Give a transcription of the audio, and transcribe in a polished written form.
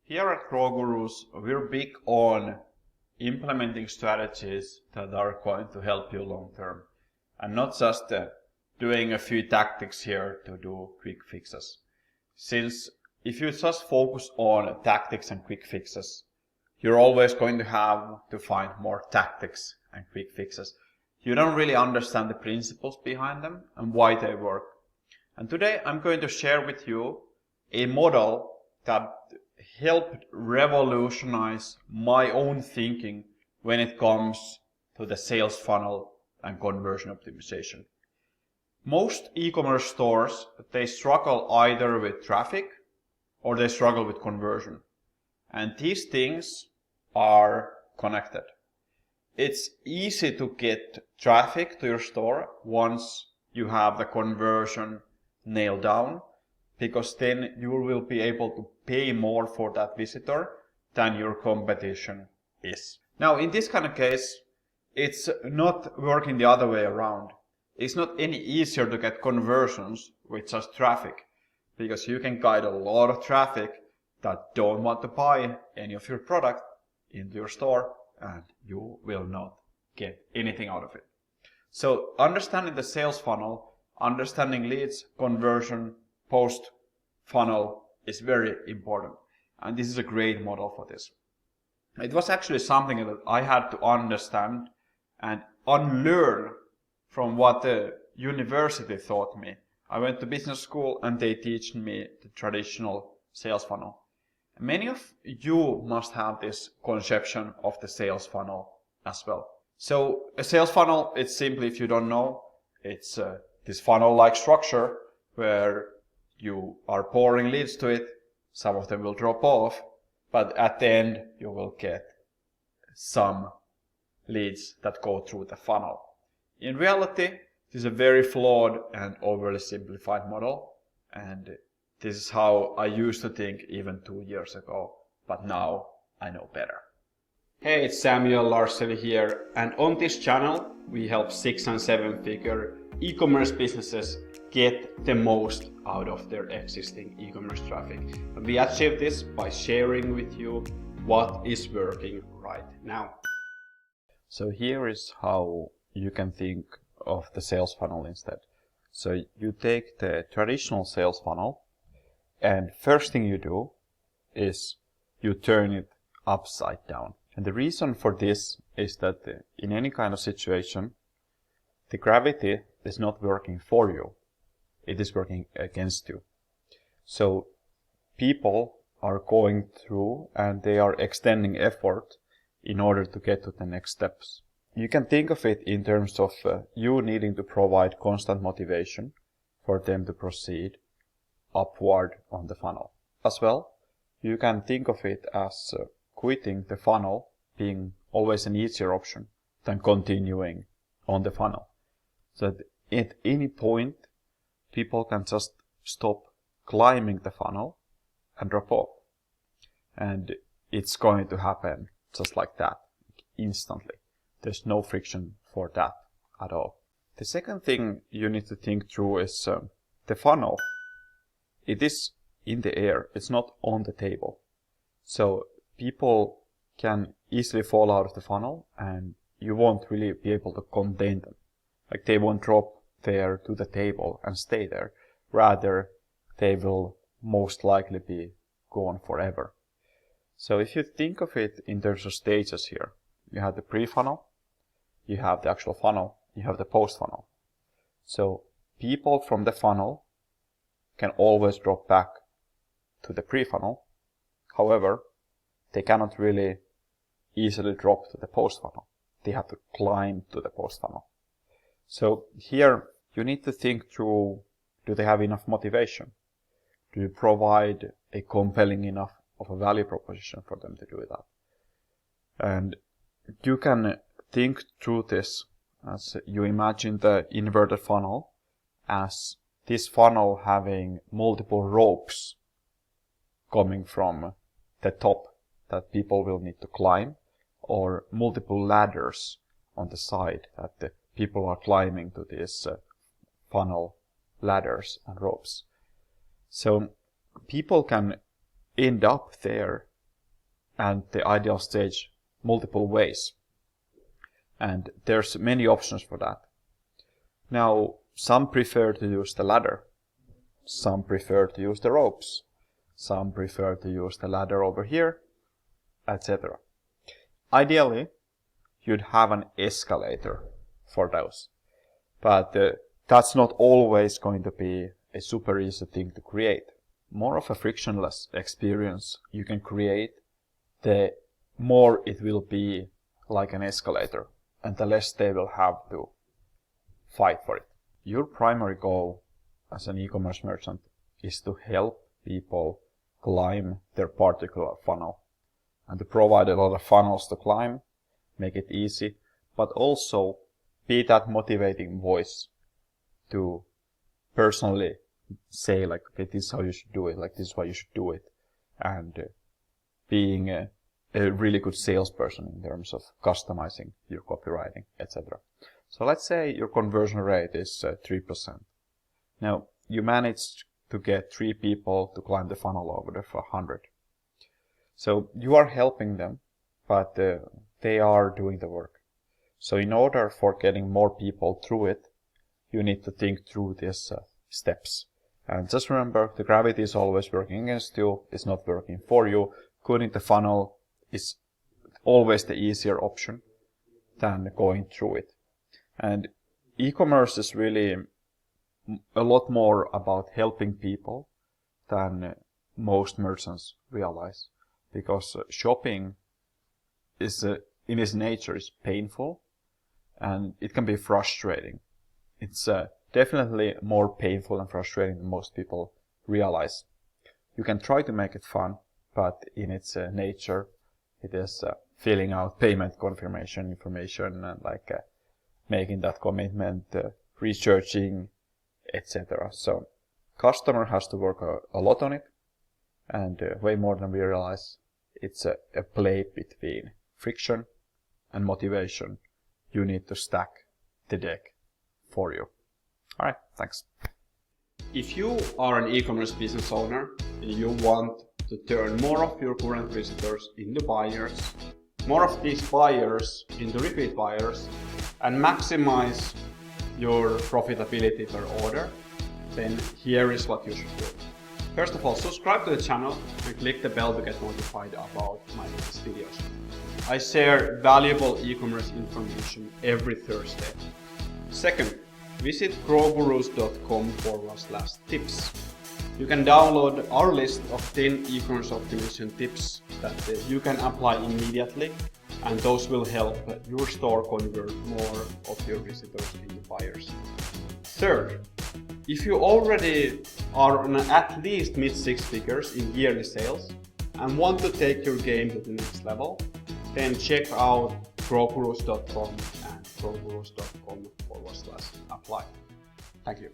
Here at Grow Gurus, we're big on implementing strategies that are going to help you long term, and not just doing a few tactics here to do quick fixes. Since if you just focus on tactics and quick fixes, you're always going to have to find more tactics and quick fixes. You don't really understand the principles behind them and why they work. And today I'm going to share with you a model that helped revolutionize my own thinking when it comes to the sales funnel and conversion optimization. Most e-commerce stores, they struggle either with traffic or they struggle with conversion. And these things are connected. It's easy to get traffic to your store once you have the conversion nailed down, because then you will be able to pay more for that visitor than your competition is. Now, in this kind of case, it's not working the other way around. It's not any easier to get conversions with just traffic, because you can guide a lot of traffic that don't want to buy any of your product into your store, and you will not get anything out of it. So understanding the sales funnel, understanding leads, conversion, post funnel is very important, and this is a great model for this. It was actually something that I had to understand and unlearn from what the university taught me. I went to business school and they taught me the traditional sales funnel. Many of you must have this conception of the sales funnel as well. So a sales funnel, it's simply, if you don't know, it's this funnel-like structure where you are pouring leads to it. Some of them will drop off, but at the end you will get some leads that go through the funnel. In reality, this is a very flawed and overly simplified model, and this is how I used to think even 2 years ago, but now I know better. Hey, it's Samuel Larsen here, and on this channel we help 6- and 7-figure e-commerce businesses get the most out of their existing e-commerce traffic. And we achieve this by sharing with you what is working right now. So here is how you can think of the sales funnel instead. So you take the traditional sales funnel, and first thing you do is you turn it upside down. And the reason for this is that in any kind of situation, the gravity is not working for you. It is working against you. So people are going through and they are extending effort in order to get to the next steps. You can think of it in terms of you needing to provide constant motivation for them to proceed upward on the funnel. As well, you can think of it as quitting the funnel being always an easier option than continuing on the funnel. So at any point, people can just stop climbing the funnel and drop off. And it's going to happen just like that, instantly. There's no friction for that at all. The second thing you need to think through is the funnel. It is in the air, it's not on the table. So people can easily fall out of the funnel and you won't really be able to contain them. Like, they won't drop there to the table and stay there. Rather, they will most likely be gone forever. So if you think of it in terms of stages here, you have the pre-funnel, you have the actual funnel, you have the post-funnel. So people from the funnel can always drop back to the pre-funnel. However, they cannot really easily drop to the post-funnel. They have to climb to the post-funnel. So here you need to think through, do they have enough motivation? Do you provide a compelling enough of a value proposition for them to do that? And you can think through this as you imagine the inverted funnel as this funnel having multiple ropes coming from the top that people will need to climb, or multiple ladders on the side that the people are climbing to these funnel ladders and ropes. So people can end up there and the ideal stage multiple ways. And there's many options for that. Now, some prefer to use the ladder. Some prefer to use the ropes. Some prefer to use the ladder over here, etc. Ideally, you'd have an escalator for those. But that's not always going to be a super easy thing to create. More of a frictionless experience you can create, the more it will be like an escalator, and the less they will have to fight for it. Your primary goal as an e-commerce merchant is to help people climb their particular funnel, and to provide a lot of funnels to climb, make it easy, but also be that motivating voice to personally say like, okay, this is how you should do it, like this is why you should do it, and being a really good salesperson in terms of customizing your copywriting, etc. So let's say your conversion rate is 3%. Now, you managed to get 3 people to climb the funnel over the 100. So you are helping them, but they are doing the work. So in order for getting more people through it, you need to think through these steps. And just remember, the gravity is always working against you, it's not working for you. Coding the funnel is always the easier option than going through it. And e-commerce is really a lot more about helping people than most merchants realize, because shopping is in its nature is painful, and it can be frustrating. It's definitely more painful and frustrating than most people realize. You can try to make it fun, but in its nature, it is filling out payment confirmation information and making that commitment, researching, etc. So customer has to work a lot on it, and way more than we realize. It's a play between friction and motivation. You need to stack the deck for you. All right, thanks. If you are an e-commerce business owner and you want to turn more of your current visitors into buyers, more of these buyers into repeat buyers, and maximize your profitability per order, then here is what you should do. First of all, subscribe to the channel and click the bell to get notified about my latest videos. I share valuable e-commerce information every Thursday. Second, visit growgurus.com/tips. You can download our list of 10 e-commerce optimization tips that you can apply immediately, and those will help your store convert more of your visitors into buyers. Third, if you already are on at least mid 6 figures in yearly sales and want to take your game to the next level, then check out growgurus.com and growgurus.com/apply. Thank you.